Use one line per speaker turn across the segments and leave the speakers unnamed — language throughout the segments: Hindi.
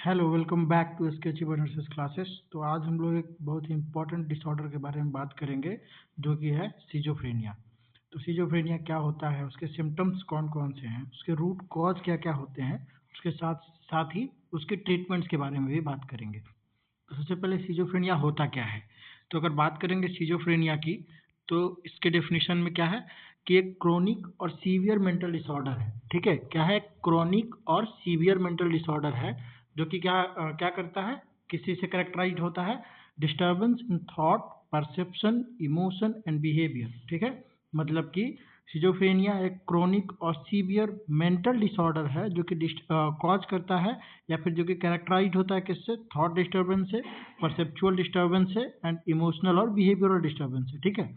Hello, welcome back to SK achiever nurses classes. तो आज हम लोग एक बहुत ही इंपॉर्टेंट डिसऑर्डर के बारे में बात करेंगे जो कि है सिजोफ्रेनिया। तो सिजोफ्रेनिया क्या होता है, उसके सिम्टम्स कौन कौन से हैं, उसके रूट कॉज क्या क्या होते हैं, उसके साथ साथ ही उसके ट्रीटमेंट्स के बारे में भी बात करेंगे। तो सबसे पहले सिजोफ्रेनिया होता क्या है। तो अगर बात करेंगे सिजोफ्रेनिया की, तो इसके डेफिनेशन में क्या है कि एक क्रोनिक और सीवियर मेंटल डिसऑर्डर है। ठीक है, क्या है, क्रोनिक और सीवियर मेंटल डिसऑर्डर है जो कि क्या करता है, किसी से करेक्टराइज होता है disturbance in thought, perception, emotion and behaviour. ठीक है, मतलब कि सिजोफ्रेनिया एक क्रोनिक और सीवियर मेंटल डिसऑर्डर है जो कि कॉज करता है या फिर जो कि कैरेक्टराइज होता है किससे, थॉट डिस्टर्बेंस से, परसेप्चुअल डिस्टर्बेंस से एंड इमोशनल और बिहेवियरल डिस्टर्बेंस से। ठीक है,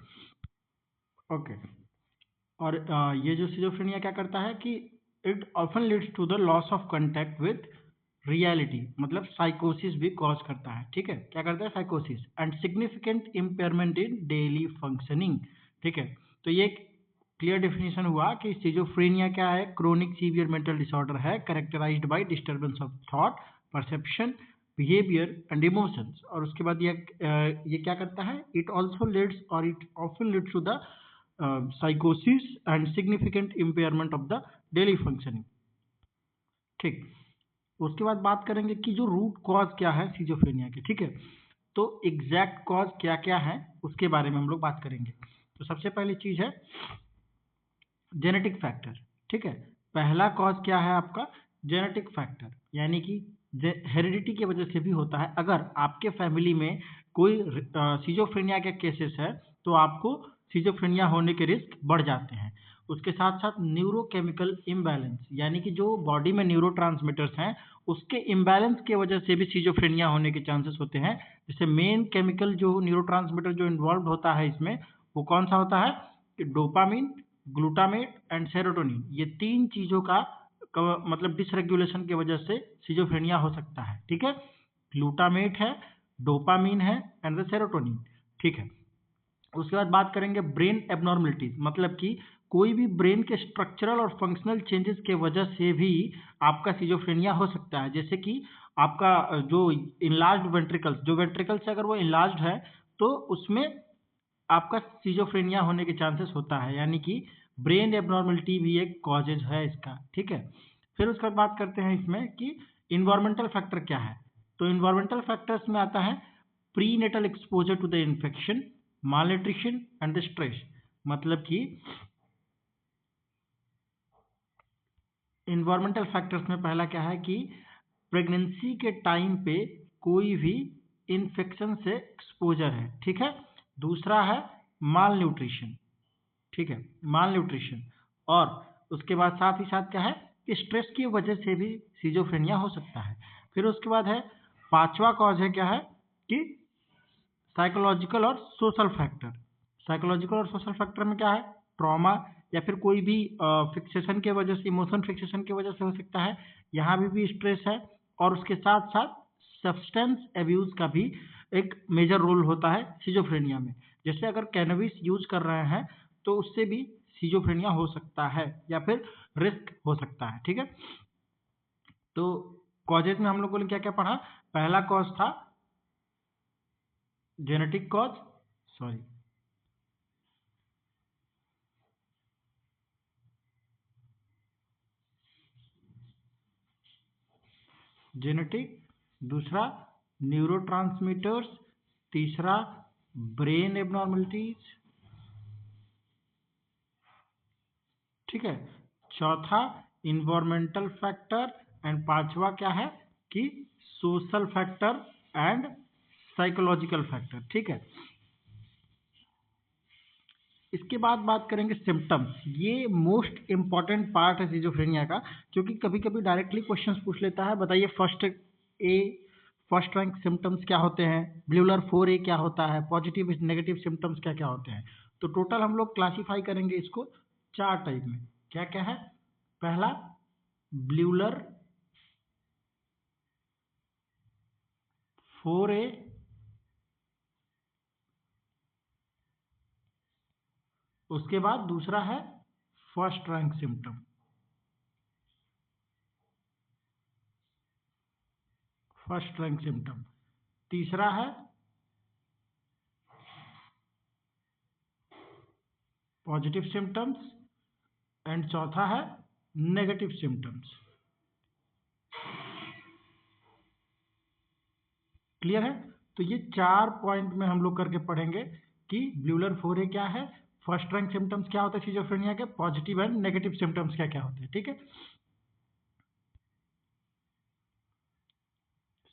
ओके। और ये जो सिजोफ्रेनिया क्या करता है कि it often leads to the loss of contact with reality, मतलब साइकोसिस भी कॉज करता है। ठीक है, क्या करता है, साइकोसिस and significant impairment in daily functioning. ठीक है, तो ये क्लियर डेफिनेशन हुआ कि सिजोफ्रेनिया क्या है, क्रोनिक सीवियर मेंटल डिसऑर्डर है characterized by disturbance of thought, perception, behaviour and emotions. और उसके बाद ये क्या करता है, इट ऑल्सो लीड्स और it often leads to the साइकोसिस and significant impairment of the daily functioning. ठीक, उसके बाद बात करेंगे कि जो रूट कॉज क्या है सिजोफ्रेनिया के। ठीक है, तो एग्जैक्ट कॉज क्या क्या है उसके बारे में हम लोग बात करेंगे। तो सबसे पहली चीज है जेनेटिक फैक्टर। ठीक है, पहला कॉज क्या है आपका, जेनेटिक फैक्टर, यानी कि हेरिडिटी की वजह से भी होता है। अगर आपके फैमिली में कोई सिजोफ्रेनिया के केसेस है तो आपको सिजोफ्रेनिया होने के रिस्क बढ़ जाते हैं। उसके साथ साथ न्यूरोकेमिकल इम्बैलेंस, यानी कि जो बॉडी में न्यूरोट्रांसमीटर्स हैं उसके इम्बैलेंस की वजह से भी सिजोफ्रेनिया होने के चांसेस होते हैं। जैसे मेन केमिकल जो न्यूरोट्रांसमीटर जो इन्वॉल्व होता है इसमें, वो कौन सा होता है कि डोपामिन, ग्लूटामेट एंड सेरोटोनिन। ये तीन चीजों का मतलब डिसरेगुलेशन की वजह से सिजोफ्रेनिया हो सकता है। ठीक है, ग्लूटामेट है, डोपामिन है एंड द सेरोटोनिन। ठीक है, उसके बाद बात करेंगे ब्रेन एबनॉर्मलिटीज, मतलब कि कोई भी ब्रेन के स्ट्रक्चरल और फंक्शनल चेंजेस के वजह से भी आपका सिजोफ्रेनिया हो सकता है। जैसे कि आपका जो इनलार्ज्ड वेंट्रिकल्स, जो वेंट्रिकल्स अगर वो इनलार्ज्ड है तो उसमें आपका सिजोफ्रेनिया होने के चांसेस होता है, यानी कि ब्रेन एबनॉर्मलिटी भी एक कॉजेज है इसका। ठीक है, फिर उसके बाद बात करते हैं इसमें कि इन्वायरमेंटल फैक्टर क्या है। तो इन्वायरमेंटल फैक्टर्स में आता है prenatal exposure to the infection, malnutrition and the stress. मतलब कि इन्वायरमेंटल फैक्टर्स में पहला क्या है कि प्रेगनेंसी के टाइम पे कोई भी इन्फेक्शन से एक्सपोजर है। ठीक है, दूसरा है माल न्यूट्रिशन। ठीक है, माल न्यूट्रिशन। और उसके बाद साथ ही साथ क्या है कि स्ट्रेस की वजह से भी सिजोफ्रेनिया हो सकता है। फिर उसके बाद है पांचवा कॉज है क्या है कि साइकोलॉजिकल और सोशल फैक्टर। साइकोलॉजिकल और सोशल फैक्टर में क्या है, ट्रॉमा या फिर कोई भी फिक्सेशन के वजह से, इमोशन फिक्सेशन की वजह से हो सकता है। यहाँ भी स्ट्रेस है। और उसके साथ साथ सब्सटेंस एब्यूज का भी एक मेजर रोल होता है सिजोफ्रेनिया में। जैसे अगर कैनबिस यूज कर रहे हैं तो उससे भी सिजोफ्रेनिया हो सकता है या फिर रिस्क हो सकता है। ठीक है, तो कॉजेज में हम लोगों ने क्या क्या पढ़ा, पहला कॉज था जेनेटिक कॉज, सॉरी जेनेटिक, दूसरा न्यूरोट्रांसमीटर्स, तीसरा ब्रेन एबनॉर्मलिटीज। ठीक है, चौथा इन्वायरमेंटल फैक्टर एंड पांचवा क्या है कि social factor and psychological factor. ठीक है, इसके बाद बात करेंगे सिम्टम्स। ये मोस्ट इंपॉर्टेंट पार्ट है सिजोफ्रेनिया का, क्योंकि कभी कभी डायरेक्टली क्वेश्चंस पूछ लेता है, बताइए ए फर्स्ट रैंक सिम्टम्स क्या होते हैं, ब्ल्यूलर 4A क्या होता है, पॉजिटिव नेगेटिव सिम्टम्स क्या क्या होते हैं। तो टोटल हम लोग क्लासीफाई करेंगे इसको चार टाइप में। क्या क्या है, पहला ब्ल्यूलर 4A, उसके बाद दूसरा है first rank symptom. First rank symptom, तीसरा है पॉजिटिव सिम्टम्स एंड चौथा है नेगेटिव सिम्टम्स। क्लियर है? तो ये 4 पॉइंट में हम लोग करके पढ़ेंगे कि ब्यूलर फोरे क्या है, फर्स्ट रैंक सिम्टम्स क्या होता है सिजोफ्रेनिया के, पॉजिटिव एंड नेगेटिव सिम्टम्स क्या क्या होते हैं। ठीक है,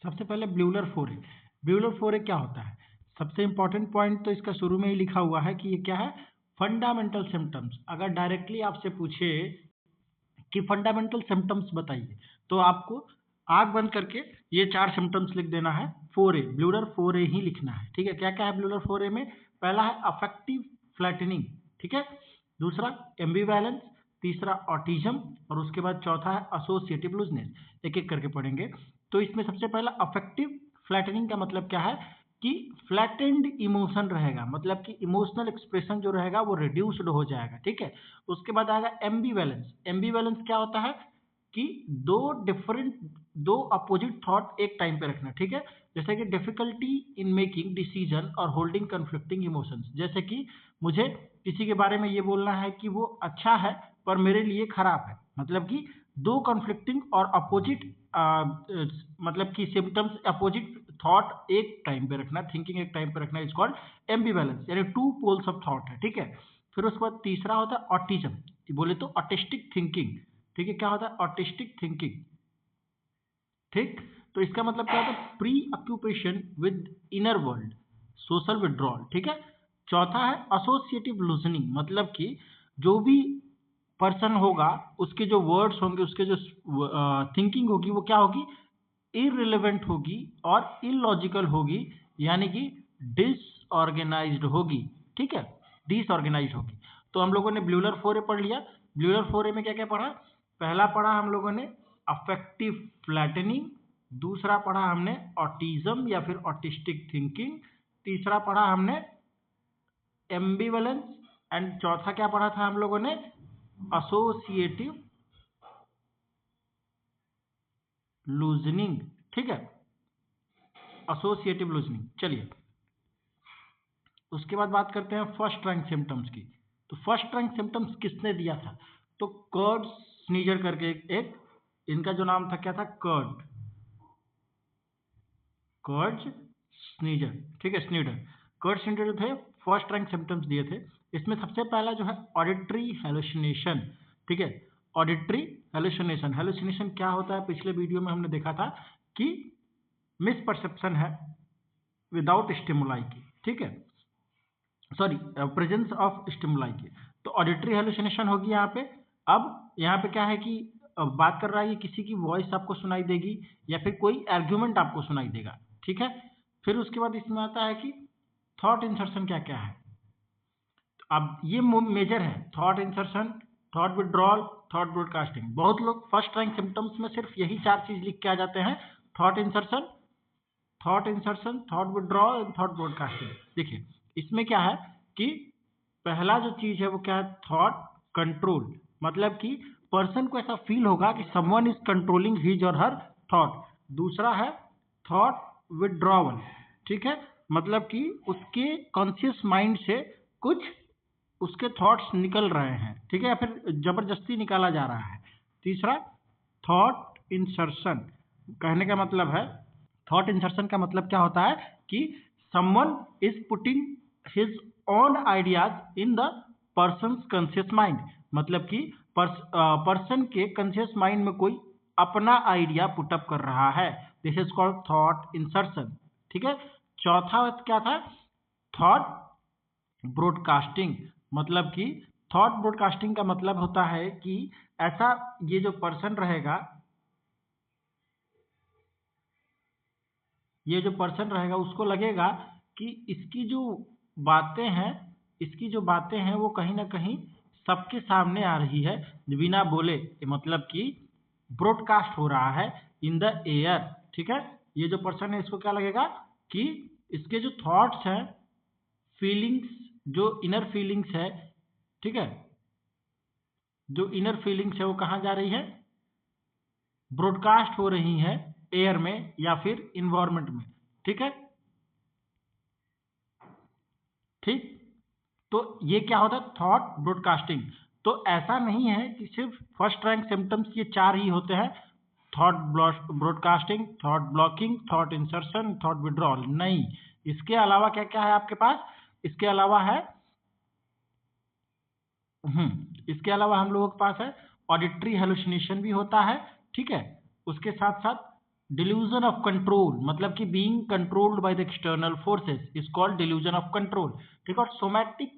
सबसे पहले ब्यूलर फोरे। ब्यूलर फोरे क्या होता है? सबसे इंपॉर्टेंट पॉइंट तो इसका शुरू में ही लिखा हुआ है कि ये क्या है, फंडामेंटल सिम्टम्स। अगर डायरेक्टली आपसे पूछे कि फंडामेंटल सिम्टम्स बताइए, तो आपको आंख बंद करके ये 4 सिम्टम्स लिख देना है। 4A, ब्लूलर 4A ही लिखना है। ठीक है, क्या क्या है ब्लूलर 4A में? पहला है अफेक्टिव फ्लैटनिंग, ठीक है, दूसरा एम्बिवैलेंस, तीसरा ऑटिज्म, और उसके बाद चौथा है एसोसिएटिव लूजनेस। एक एक करके पढ़ेंगे। तो इसमें सबसे पहला अफेक्टिव फ्लैटनिंग का मतलब क्या है कि फ्लैटेंड इमोशन रहेगा, मतलब कि इमोशनल एक्सप्रेशन जो रहेगा वो रिड्यूस्ड हो जाएगा। ठीक है, उसके बाद आएगा एम्बिवैलेंस। एम्बिवैलेंस क्या होता है कि दो अपोजिट थॉट एक टाइम पे रखना। ठीक है, जैसे कि डिफिकल्टी इन मेकिंग डिसीजन और होल्डिंग कन्फ्लिक्टिंग इमोशंस। जैसे कि मुझे किसी के बारे में ये बोलना है कि वो अच्छा है पर मेरे लिए खराब है, मतलब कि दो कन्फ्लिक्टिंग और अपोजिट मतलब कि सिम्टम्स, अपोजिट थॉट एक टाइम पे रखना, थिंकिंग एक टाइम पे रखना, इज कॉल्ड एम्बिवैलेंस, यानी 2 पोल्स ऑफ थॉट है। ठीक है, फिर उसके बाद तीसरा होता है ऑटिज्म, बोले तो ऑटिस्टिक थिंकिंग। ठीक है, क्या होता है ऑटिस्टिक थिंकिंग? ठीक, तो इसका मतलब क्या होता है, pre occupation with inner world, social withdrawal. ठीक है, चौथा है एसोसिएटिव लूजनिंग, मतलब कि जो भी पर्सन होगा उसके जो वर्ड्स होंगे, उसके जो थिंकिंग होगी वो क्या होगी, इररिलेवेंट होगी और इलॉजिकल होगी, यानी कि डिसऑर्गेनाइज्ड होगी। ठीक है, डिसऑर्गेनाइज्ड होगी। तो हम लोगों ने ब्यूलर 4A पढ़ लिया। ब्यूलर 4A में क्या क्या पढ़ा? पहला पढ़ा हम लोगों ने अफेक्टिव फ्लैटनिंग, दूसरा पढ़ा हमने ऑटिज्म या फिर ऑटिस्टिक थिंकिंग, तीसरा पढ़ा हमने एम्बिवलेंस, एंड चौथा क्या पढ़ा था हम लोगों ने, एसोसिएटिव लूजनिंग। ठीक है, एसोसिएटिव लूजनिंग। चलिए उसके बाद बात करते हैं फर्स्ट रैंक सिम्टम्स की। तो फर्स्ट रैंक सिम्टम्स किसने दिया था? तो कर्ड स्नीजर करके एक इनका जो नाम था क्या था, कर्ड स्नीजर। ठीक है, स्नीडर, कर्ड स्नीडर जो थे फर्स्ट रैंक सिम्टम्स दिए थे। इसमें सबसे पहला जो है ऑडिटरी हेलुसिनेशन। ठीक है, ऑडिटरी हेलुसिनेशन। हेलुसिनेशन क्या होता है, पिछले वीडियो में हमने देखा था कि मिसपरसेप्शन है विदाउट स्टिमुलाई की। ठीक है, सॉरी, प्रेजेंस ऑफ स्टिमुलाई की। तो ऑडिटरी हेलुसिनेशन होगी यहाँ पे। अब यहाँ पे क्या है कि बात कर रहा है, ये किसी की वॉइस आपको सुनाई देगी या फिर कोई आर्ग्यूमेंट आपको सुनाई देगा। ठीक है, फिर उसके बाद इसमें आता है कि थॉट इंसर्शन क्या क्या है। अब ये मेजर है, thought insertion, thought withdrawal, thought broadcasting. बहुत लोग फर्स्ट रैंक सिम्टम्स में सिर्फ यही 4 चीज लिख के आ जाते हैं, thought insertion, thought withdrawal and thought broadcasting. देखिए इसमें क्या है कि पहला जो चीज है वो क्या है, थॉट कंट्रोल, मतलब कि पर्सन को ऐसा फील होगा कि समवन इज कंट्रोलिंग हिज और हर थॉट। दूसरा है थॉट विड्रॉवल। ठीक है, मतलब कि उसके कॉन्शियस माइंड से कुछ उसके थॉट्स निकल रहे हैं। ठीक है, या फिर जबरदस्ती निकाला जा रहा है। तीसरा थॉट इंसर्शन, कहने का मतलब है, थॉट इंसर्शन का मतलब क्या होता है कि someone is putting his own ideas in the persons conscious mind, मतलब कि पर्सन के कॉन्शियस माइंड में कोई अपना आइडिया पुटअप कर रहा है। This is called thought insertion. ठीक है, चौथा क्या था, थॉट ब्रॉडकास्टिंग, मतलब कि थॉट ब्रॉडकास्टिंग का मतलब होता है कि ऐसा ये जो पर्सन रहेगा, ये जो पर्सन रहेगा उसको लगेगा कि इसकी जो बातें हैं वो कहीं ना कहीं सबके सामने आ रही है बिना बोले, मतलब कि ब्रॉडकास्ट हो रहा है इन द एयर। ठीक है, ये जो पर्सन है इसको क्या लगेगा कि इसके जो थॉट्स हैं, फीलिंग्स, जो इनर फीलिंग्स है, ठीक है, जो इनर फीलिंग्स है वो कहाँ जा रही है, ब्रॉडकास्ट हो रही हैं एयर में या फिर इन्वायरमेंट में, ठीक है। ठीक, तो ये क्या होता है, थॉट ब्रॉडकास्टिंग। तो ऐसा नहीं है कि सिर्फ फर्स्ट रैंक सिम्टम्स ये 4 ही होते हैं, thought broadcasting, thought blocking, thought insertion, thought withdrawal, नहीं, इसके अलावा क्या क्या है आपके पास, इसके अलावा है इसके अलावा हम लोगों के पास है ऑडिटरी हेलुसिनेशन भी होता है, ठीक है। उसके साथ साथ डिल्यूजन ऑफ कंट्रोल, मतलब कि being controlled by the external forces is called delusion of control, ठीक है। और सोमैटिक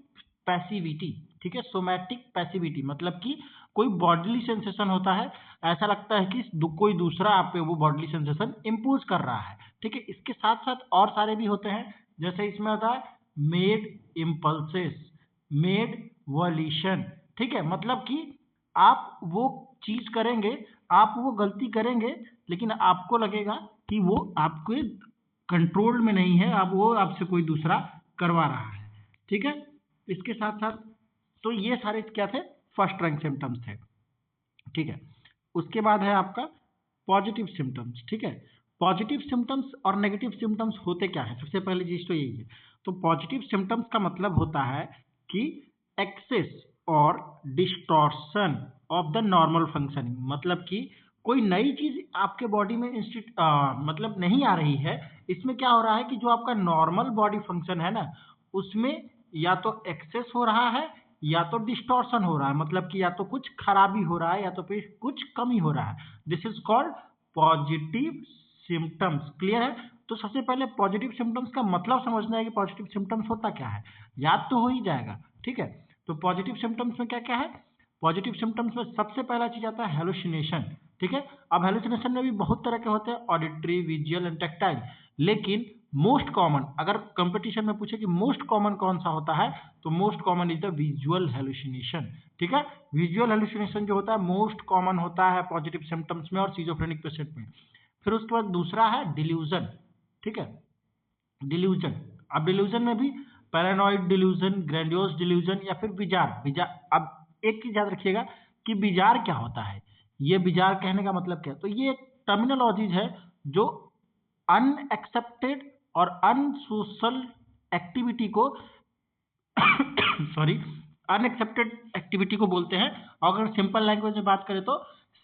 पैसिविटी, ठीक है, सोमैटिक पैसिविटी मतलब कि कोई बॉडीली सेंसेशन होता है, ऐसा लगता है कि कोई दूसरा आप पे वो बॉडीली सेंसेशन इम्पोज कर रहा है, ठीक है। इसके साथ साथ और सारे भी होते हैं, जैसे इसमें होता है मेड इम्पल्सेस, मेड वॉल्यूशन, ठीक है, मतलब कि आप वो चीज करेंगे, आप वो गलती करेंगे, लेकिन आपको लगेगा कि वो आपके कंट्रोल में नहीं है, अब वो आपसे कोई दूसरा करवा रहा है, ठीक है। इसके साथ साथ तो ये सारे क्या थे, फर्स्ट रैंक सिम्टम्स थे, ठीक है। उसके बाद है आपका पॉजिटिव सिम्टम्स, ठीक है। पॉजिटिव सिम्टम्स और नेगेटिव सिम्टम्स होते क्या है, सबसे पहली चीज तो यही है। तो पॉजिटिव सिम्टम्स का मतलब होता है कि एक्सेस और distortion of the normal functioning, मतलब कि कोई नई चीज आपके बॉडी में मतलब नहीं आ रही है। इसमें क्या हो रहा है कि जो आपका नॉर्मल बॉडी फंक्शन है ना, उसमें या तो एक्सेस हो रहा है या तो डिस्टॉर्शन हो रहा है, मतलब कि या तो कुछ खराबी हो रहा है या तो फिर कुछ कमी हो रहा है। This is called positive symptoms, clear है। तो सबसे पहले पॉजिटिव सिम्टम्स का मतलब समझना है कि पॉजिटिव सिम्टम्स होता क्या है, याद तो हो ही जाएगा, ठीक है। तो पॉजिटिव सिम्टम्स में क्या क्या है, पॉजिटिव सिम्टम्स में सबसे पहला चीज आता है हेलुसिनेशन, ठीक है। अब हेलुसिनेशन में भी बहुत तरह के होते हैं, ऑडिटरी, विजुअल एंड टैक्टाइल, लेकिन मोस्ट कॉमन, अगर कंपटीशन में पूछे कि मोस्ट कॉमन कौन सा होता है, तो most common is the visual hallucination, ठीक है। विजुअल हेलुसिनेशन जो होता है मोस्ट कॉमन होता है पॉजिटिव सिम्टम्स में और सिजोफ्रेनिक पेशेंट में। फिर उसके बाद दूसरा है डिल्यूजन, ठीक है, डिल्यूजन। अब डिल्यूजन में भी पैरानॉइड डिल्यूजन, ग्रैंडियोस डिल्यूजन या फिर विजार विजार। अब एक चीज याद रखिएगा कि विजार क्या होता है, ये विजार कहने का मतलब क्या है, तो ये एक टर्मिनोलॉजीज है जो अनएक्सेप्टेड और अनसोशल एक्टिविटी को सॉरी, अनएक्सेप्टेड एक्टिविटी को बोलते हैं। और अगर सिंपल लैंग्वेज में बात करें तो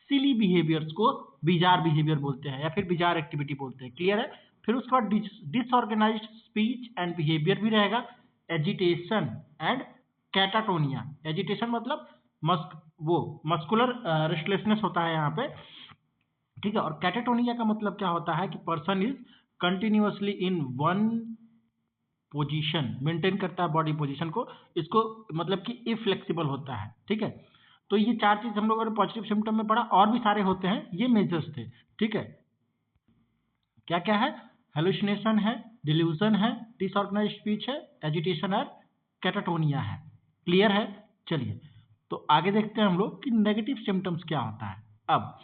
सिली बिहेवियर्स को बिजार बिहेवियर बोलते हैं या फिर बिजार एक्टिविटी बोलते हैं, क्लियर है। फिर उसके बाद डिसऑर्गेनाइज्ड स्पीच एंड बिहेवियर भी रहेगा, एजिटेशन एंड कैटाटोनिया। एजिटेशन मतलब वो मस्कुलर रेस्टलेसनेस होता है यहाँ पे, ठीक है। और कैटाटोनिया का मतलब क्या होता है कि person is continuously in one position, maintain करता है बॉडी पोजीशन को, इसको मतलब कि इफ्लेक्सिबल होता है, ठीक है। तो ये चार चीज हम लोगों ने पॉजिटिव सिम्टम में पढ़ा, और भी सारे होते हैं, ये मेजर्स थे, ठीक है। क्या क्या है, हेलुसिनेशन है, डिल्यूजन है, डिसऑर्गेनाइज्ड स्पीच है, एजिटेशन है, कैटाटोनिया है, क्लियर है। चलिए तो आगे देखते हैं हम लोग कि नेगेटिव सिम्टम्स क्या होता है। अब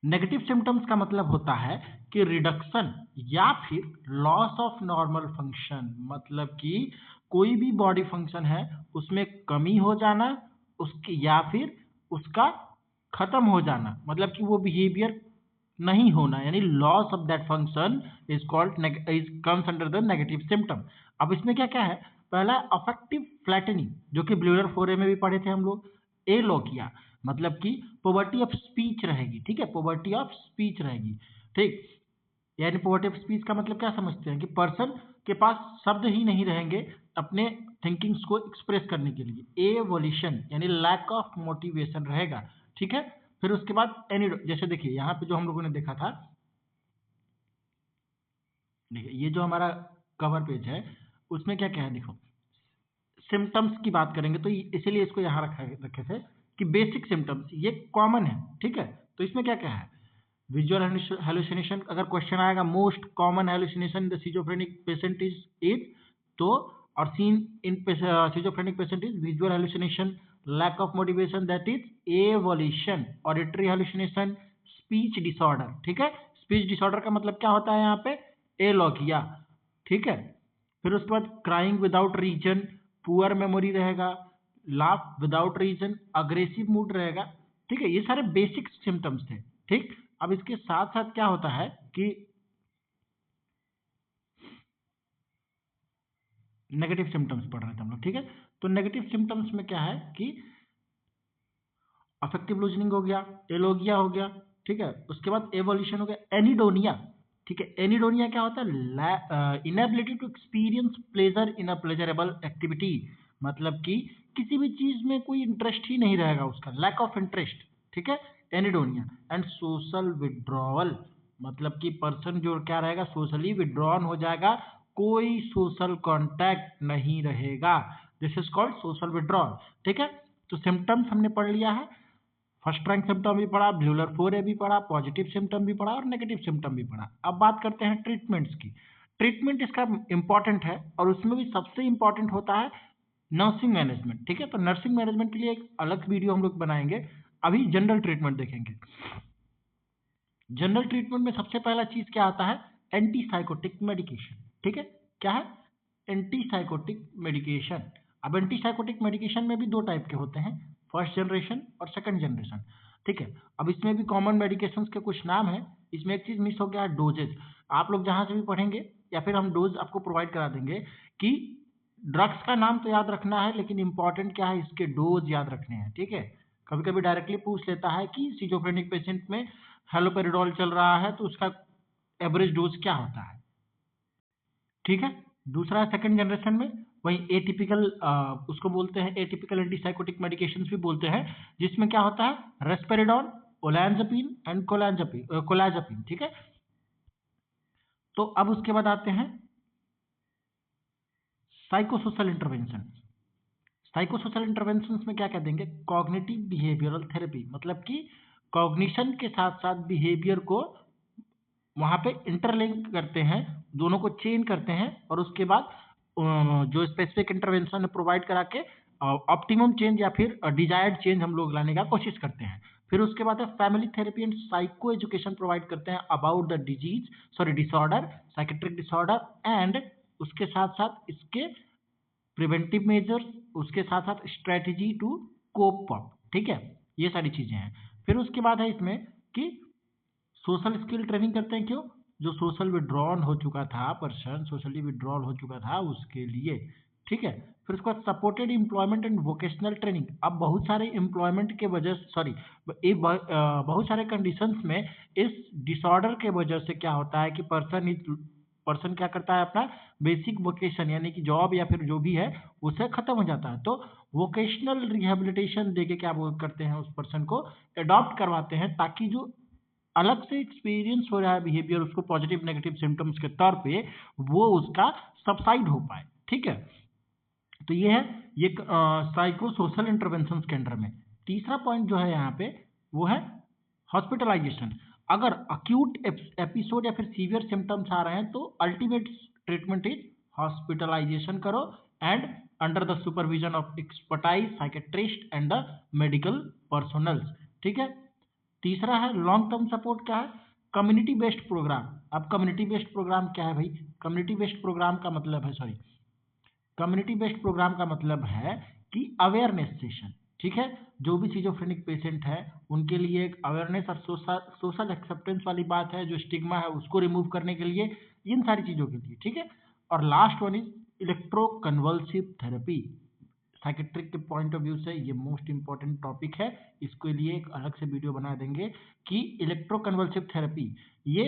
नेगेटिव सिम्टम्स का मतलब होता है कि रिडक्शन या फिर लॉस ऑफ नॉर्मल फंक्शन, मतलब कि कोई भी बॉडी फंक्शन है उसमें कमी हो जाना, उसकी या फिर उसका खत्म हो जाना, मतलब कि वो बिहेवियर नहीं होना, यानी loss of that function is called is comes under the negative symptom. अब इसमें क्या क्या है, पहला अफेक्टिव फ्लैटनिंग, जो कि ब्लूअर फोरे में भी पढ़े थे हम लोग, एलोकिया, मतलब कि पोवर्टी ऑफ स्पीच रहेगी, ठीक है, पोवर्टी ऑफ स्पीच रहेगी, ठीक। यानी पोवर्टी ऑफ स्पीच का मतलब क्या समझते हैं कि पर्सन के पास शब्द ही नहीं रहेंगे अपने थिंकिंग्स को एक्सप्रेस करने के लिए। एवोल्यूशन यानी लैक ऑफ मोटिवेशन रहेगा, ठीक है। फिर उसके बाद एनी, जैसे देखिए यहाँ पे जो हम लोगों ने देखा था, देखिए ये जो हमारा कवर पेज है उसमें क्या क्या है, देखो सिम्टम्स की बात करेंगे तो इसीलिए इसको यहाँ रखे थे कि बेसिक सिम्टम्स ये कॉमन है, ठीक है। तो इसमें क्या क्या है, विजुअल हेलुसिनेशन, अगर क्वेश्चन आएगा most common hallucination the schizophrenic patient is तो, और seen in schizophrenic patient is visual hallucination, lack of motivation that is avolition, auditory hallucination, speech disorder, ठीक है। स्पीच डिसऑर्डर का मतलब क्या होता है यहाँ पे, एलोकिया, ठीक है। फिर उसके बाद crying without reason, poor memory रहेगा, laugh without reason, aggressive mood रहेगा, ठीक है। ये सारे बेसिक सिम्टम्स थे, ठीक। अब इसके साथ साथ क्या होता है कि नेगेटिव सिम्टम्स पढ़ रहे थे हम लोग, ठीक है। तो नेगेटिव सिम्टम्स में क्या है कि अफेक्टिव लूजनिंग हो गया, एलोगिया हो गया, ठीक है। उसके बाद एवोल्यूशन हो गया, एनिडोनिया, ठीक है। एनिडोनिया क्या होता है? Inability to experience pleasure in a pleasurable activity, मतलब कि किसी भी चीज में कोई इंटरेस्ट ही नहीं रहेगा उसका, लैक ऑफ इंटरेस्ट, ठीक है, एनिडोनिया। एंड सोशल विड्रॉवल, मतलब कि पर्सन जो क्या रहेगा, सोशली विड्रॉन हो जाएगा, कोई सोशल कांटेक्ट नहीं रहेगा, this is called social withdrawal, ठीक है। तो सिम्टम्स हमने पढ़ लिया है, फर्स्ट रैंक सिम्टम भी पढ़ा, ब्लूलर 4A भी पढ़ा, पॉजिटिव सिम्टम भी पढ़ा और नेगेटिव सिम्टम भी पढ़ा। अब बात करते हैं ट्रीटमेंट्स की। ट्रीटमेंट इसका इंपॉर्टेंट है और उसमें भी सबसे इंपॉर्टेंट होता है नर्सिंग मैनेजमेंट, ठीक है। तो नर्सिंग मैनेजमेंट के लिए एक अलग वीडियो हम लोग बनाएंगे। अभी जनरल ट्रीटमेंट देखेंगे। जनरल ट्रीटमेंट में सबसे पहला चीज क्या आता है? एंटीसाइकोटिक मेडिकेशन, ठीक है। क्या है? Antipsychotic medication. अब एंटीसाइकोटिक मेडिकेशन में भी दो टाइप के होते हैं, फर्स्ट जनरेशन और सेकंड जनरेशन, ठीक है। अब इसमें भी कॉमन मेडिकेशंस के कुछ नाम है। इसमें एक चीज मिस हो गया, डोजेज। आप लोग जहां से भी पढ़ेंगे या फिर हम डोज आपको प्रोवाइड करा देंगे कि ड्रग्स का नाम तो याद रखना है, लेकिन इंपॉर्टेंट क्या है, इसके डोज याद रखने हैं, ठीक है। कभी कभी डायरेक्टली पूछ लेता है कि सिजोफ्रेनिक पेशेंट में हेलोपेरिडोल चल रहा है तो उसका एवरेज डोज क्या होता है, ठीक है। दूसरा सेकंड जनरेशन में वही एटिपिकल, उसको बोलते हैं एटिपिकल एंटीसाइकोटिक मेडिकेशंस भी बोलते हैं, जिसमें क्या होता है, रेस्पेरिडोल, ओलैंजापिन एंड कोलाजापिन, ठीक है। तो अब उसके बाद आते हैं साइकोसोशल इंटरवेंशन। साइकोसोशल इंटरवेंशन में क्या कह देंगे, कॉग्निटिव बिहेवियरल थेरेपी, मतलब कि कॉग्निशन के साथ साथ बिहेवियर को वहाँ पे इंटरलिंक करते हैं, दोनों को चेंज करते हैं और उसके बाद जो स्पेसिफिक इंटरवेंशन प्रोवाइड करा के ऑप्टिमम चेंज या फिर डिजायर्ड चेंज हम लोग लाने का कोशिश करते हैं। फिर उसके बाद है family therapy and psycho education provide करते हैं about the disease, sorry disorder, psychiatric disorder, and उसके साथ साथ इसके प्रिवेंटिव मेजर्स, उसके साथ साथ स्ट्रेटेजी टू कोप अप, ठीक है। ये सारी चीजें हैं। फिर उसके बाद है इसमें कि सोशल स्किल ट्रेनिंग करते हैं, क्यों? जो सोशल विड्रॉन हो चुका था पर्सन, सोशली विड्रॉल हो चुका था उसके लिए, ठीक है। फिर उसके बाद supported employment and vocational training. अब बहुत सारे एम्प्लॉयमेंट के वजह, सॉरी, बहुत सारे कंडीशंस में इस डिसऑर्डर के वजह से क्या होता है कि पर्सन क्या करता है, अपना बेसिक वोकेशन यानी कि जॉब या फिर जो भी है उसे खत्म हो जाता है। तो वोकेशनल रिहेबिलिटेशन देके क्या वो करते हैं, उस पर्सन को अडॉप्ट करवाते हैं, ताकि जो अलग से एक्सपीरियंस हो रहा है बिहेवियर उसको पॉजिटिव नेगेटिव सिम्टम्स के तौर पे, वो उसका सबसाइड हो पाए, ठीक है। तो ये है ये साइको सोशल इंटरवेंशन के अंडर में। तीसरा पॉइंट जो है यहाँ पे वो है हॉस्पिटलाइजेशन। अगर अक्यूट एपिसोड या फिर सीवियर सिम्टम्स आ रहे हैं तो अल्टीमेट ट्रीटमेंट इज हॉस्पिटलाइजेशन करो and under the supervision of expertise psychiatrist and the medical personnels, ठीक है। तीसरा है लॉन्ग टर्म सपोर्ट, क्या है, कम्युनिटी बेस्ड प्रोग्राम। अब कम्युनिटी बेस्ड प्रोग्राम क्या है भाई? कम्युनिटी बेस्ड प्रोग्राम का मतलब है, सॉरी, कम्युनिटी बेस्ड प्रोग्राम का मतलब है कि अवेयरनेस सेशन, ठीक है। जो भी सिजोफ्रेनिक पेशेंट है उनके लिए एक अवेयरनेस और सोशल एक्सेप्टेंस वाली बात है, जो स्टिग्मा है उसको रिमूव करने के लिए, इन सारी चीजों के लिए, ठीक है। और last one is electro convulsive therapy. Psychiatric के पॉइंट ऑफ व्यू से ये मोस्ट इंपॉर्टेंट टॉपिक है, इसके लिए एक अलग से वीडियो बना देंगे कि इलेक्ट्रो कन्वल्सिव थेरेपी, ये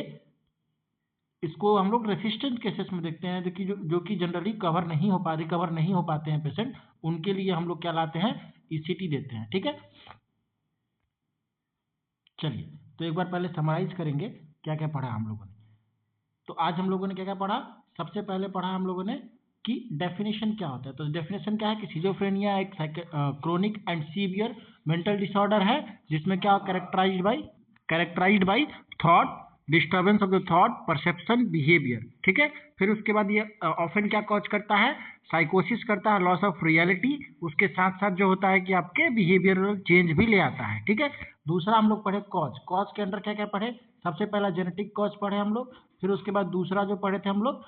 इसको हम लोग रेसिस्टेंट केसेस में देखते हैं, जो कि जनरली रिकवर नहीं हो पाते हैं पेशेंट, उनके लिए हम लोग क्या लाते हैं, ईसीटी देते हैं, ठीक है। चलिए, तो एक बार पहले समराइज करेंगे क्या क्या पढ़ा हम लोगों ने। तो आज हम लोगों ने क्या क्या पढ़ा? सबसे पहले पढ़ा हम लोगों ने कि डेफिनेशन क्या होता है। तो डेफिनेशन क्या है कि सिजोफ्रेनिया एक chronic and severe mental disorder है, जिसमें क्या characterised by thought disturbance of the thought perception behaviour, ठीक है। फिर उसके बाद ये ऑफन क्या कॉज करता है, साइकोसिस करता है, लॉस ऑफ रियलिटी, उसके साथ साथ जो होता है कि आपके बिहेवियरल चेंज भी ले आता है, ठीक है। दूसरा हम लोग पढ़े कॉज के अंदर क्या क्या पढ़े? सबसे पहला जेनेटिक कॉज पढ़े हम लोग, फिर उसके बाद दूसरा जो पढ़े थे हम लोग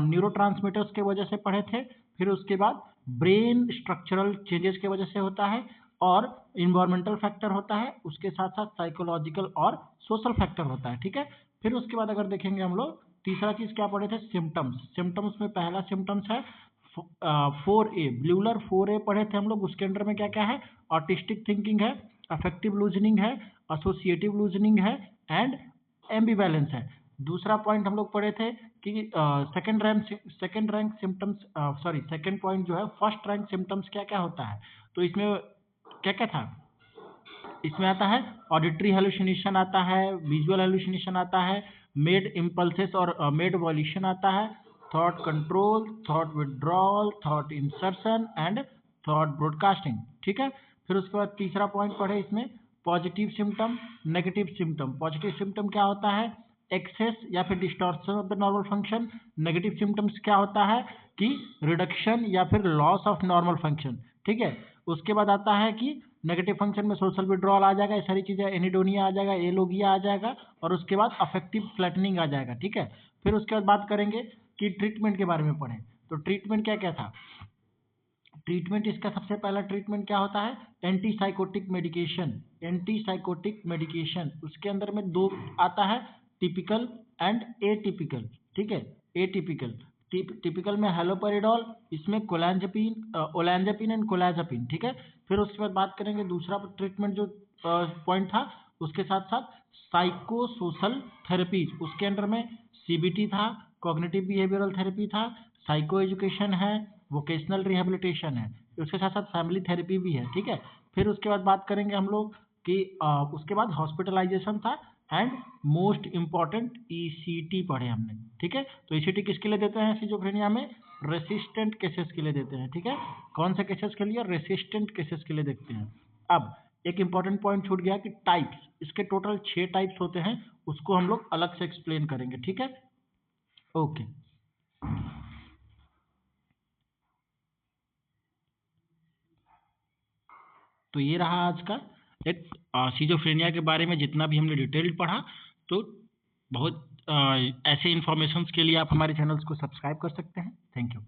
न्यूरोट्रांसमीटर्स के वजह से पढ़े थे, फिर उसके बाद ब्रेन स्ट्रक्चरल चेंजेस के वजह से होता है, और इन्वायरमेंटल फैक्टर होता है, उसके साथ साथ साइकोलॉजिकल और सोशल फैक्टर होता है, ठीक है। फिर उसके बाद अगर देखेंगे हम लोग तीसरा चीज क्या पढ़े थे, सिम्टम्स। सिम्टम्स में पहला सिम्टम्स है 4A, ब्लूलर 4A पढ़े थे हम लोग। उसके अंदर में क्या क्या है, ऑटिस्टिक थिंकिंग है, अफेक्टिव लूजनिंग है, एसोसिएटिव लूजनिंग है एंड एम्बिवैलेंस है। दूसरा पॉइंट हम लोग पढ़े थे कि second rank symptoms, sorry second point जो है फर्स्ट रैंक सिम्टम्स क्या क्या होता है। तो इसमें क्या क्या था, इसमें आता है ऑडिटरी हेलुसिनेशन आता है, विजुअल हेलुसिनेशन आता है, मेड इम्पल्सेस और मेड वॉल्यूशन आता है, thought control, thought withdrawal, thought insertion and thought broadcasting, ठीक है। फिर उसके बाद तीसरा पॉइंट पढ़े इसमें positive symptom, negative symptom. Positive symptom क्या होता है, एक्सेस या फिर distortion of the normal function. Negative symptoms क्या होता है कि रिडक्शन या फिर लॉस ऑफ नॉर्मल फंक्शन, ठीक है। उसके बाद आता है कि नेगेटिव फंक्शन में सोशल विड्रॉल आ जाएगा, ये सारी चीज़ें, एनिडोनिया आ जाएगा, एलोगिया आ जाएगा और उसके बाद अफेक्टिव फ्लैटनिंग आ जाएगा, ठीक है। फिर उसके बाद बात करेंगे कि ट्रीटमेंट के बारे में पढ़ें। तो ट्रीटमेंट क्या क्या था, ट्रीटमेंट इसका सबसे पहला ट्रीटमेंट क्या होता है, एंटीसाइकोटिक मेडिकेशन। एंटीसाइकोटिक मेडिकेशन उसके अंदर में दो आता है, टिपिकल एंड एटिपिकल, ठीक है। एटिपिकल, टिपिकल में हेलोपेरिडोल, इसमें कोलैंजापिन, ओलैंजापिन एंड कोलैजापिन, ठीक है। फिर उसके बाद बात करेंगे दूसरा ट्रीटमेंट जो पॉइंट था, उसके साथ साथ साइको सोशल थेरेपीज। उसके अंदर में सीबीटी था, कॉग्निटिव बिहेवियरल थेरेपी था, साइको एजुकेशन है, वोकेशनल रिहेबिलिटेशन है, उसके साथ साथ फैमिली थेरेपी भी है, ठीक है। फिर उसके बाद बात करेंगे हम लोग कि उसके बाद हॉस्पिटलाइजेशन था एंड मोस्ट इम्पॉर्टेंट ईसीटी पढ़े हमने, ठीक है। तो ईसीटी किसके लिए देते हैं सिजोफ्रेनिया में, रेसिस्टेंट केसेस के लिए देते हैं, ठीक है। कौन से केसेस के लिए, रेसिस्टेंट केसेस के लिए देखते हैं। अब एक इंपॉर्टेंट पॉइंट छूट गया कि टाइप्स, इसके टोटल 6 टाइप्स होते हैं, उसको हम लोग अलग से एक्सप्लेन करेंगे, ठीक है। ओके, तो ये रहा आज का एक सिजोफ्रेनिया के बारे में जितना भी हमने डिटेल्ड पढ़ा। तो बहुत ऐसे इन्फॉर्मेशंस के लिए आप हमारे चैनल्स को सब्सक्राइब कर सकते हैं। Thank you.